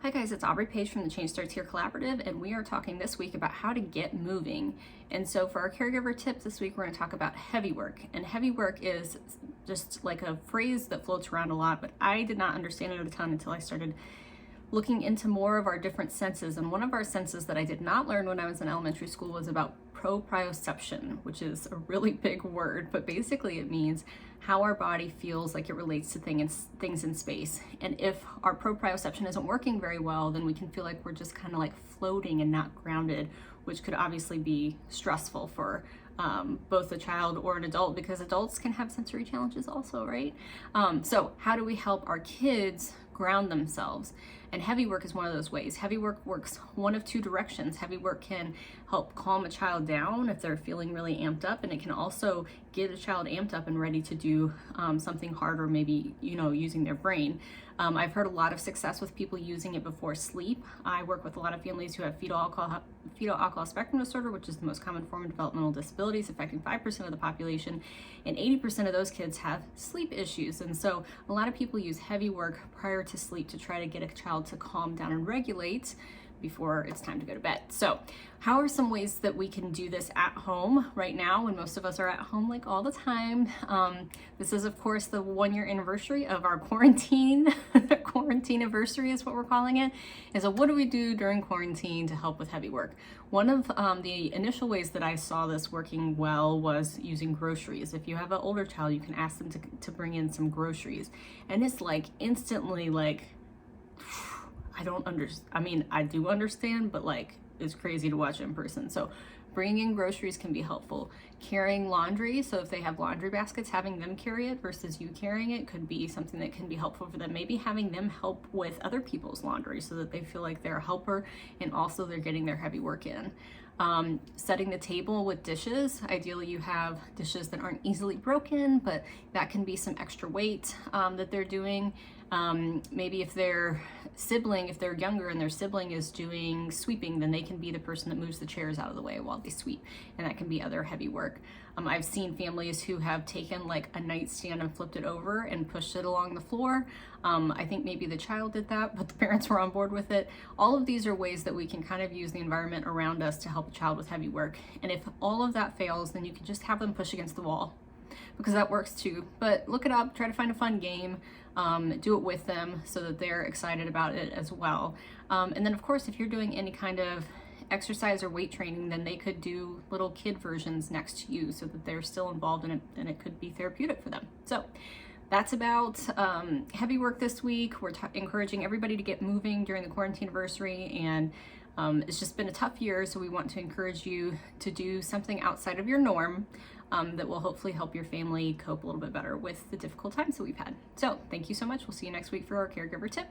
Hi guys, it's Aubrey Page from the Change Starts Here Collaborative, and we are talking this week about how to get moving. And so for our caregiver tip this week, we're going to talk about heavy work. And heavy work is just like a phrase that floats around a lot, but I did not understand it a ton until I started looking into more of our different senses. And one of our senses that I did not learn when I was in elementary school was about proprioception, which is a really big word, but basically it means how our body feels like it relates to things in space. And if our proprioception isn't working very well, then we can feel like we're just kind of like floating and not grounded, which could obviously be stressful for both a child or an adult, because adults can have sensory challenges also, right? So how do we help our kids ground themselves? And heavy work is one of those ways. Heavy work works one of two directions. Heavy work can help calm a child down if they're feeling really amped up, and it can also get a child amped up and ready to do something harder, maybe, using their brain. I've heard a lot of success with people using it before sleep. I work with a lot of families who have fetal alcohol spectrum disorder, which is the most common form of developmental disabilities, affecting 5% of the population, and 80% of those kids have sleep issues. And so a lot of people use heavy work prior to sleep to try to get a child to calm down and regulate before it's time to go to bed. So how are some ways that we can do this at home right now when most of us are at home like all the time? This is of course the 1-year anniversary of our quarantine. Quarantine anniversary is what we're calling it. And so what do we do during quarantine to help with heavy work? One of the initial ways that I saw this working well was using groceries. If you have an older child, you can ask them to bring in some groceries. And it's like instantly like, I do understand, but like it's crazy to watch it in person. So bringing in groceries can be helpful. Carrying laundry, so if they have laundry baskets, having them carry it versus you carrying it could be something that can be helpful for them. Maybe having them help with other people's laundry so that they feel like they're a helper and also they're getting their heavy work in. Setting the table with dishes. Ideally you have dishes that aren't easily broken, but that can be some extra weight that they're doing. Maybe if they're younger and their sibling is doing sweeping, then they can be the person that moves the chairs out of the way while they sweep, and that can be other heavy work. I've seen families who have taken like a nightstand and flipped it over and pushed it along the floor. I think maybe the child did that, but the parents were on board with it. All of these are ways that we can kind of use the environment around us to help a child with heavy work. And if all of that fails, then you can just have them push against the wall, because that works too. But look it up, try to find a fun game, do it with them so that they're excited about it as well. And then of course, if you're doing any kind of exercise or weight training, then they could do little kid versions next to you so that they're still involved in it, and it could be therapeutic for them. So that's about heavy work this week. We're encouraging everybody to get moving during the quarantine anniversary, and it's just been a tough year, so we want to encourage you to do something outside of your norm that will hopefully help your family cope a little bit better with the difficult times that we've had. So thank you so much. We'll see you next week for our caregiver tip.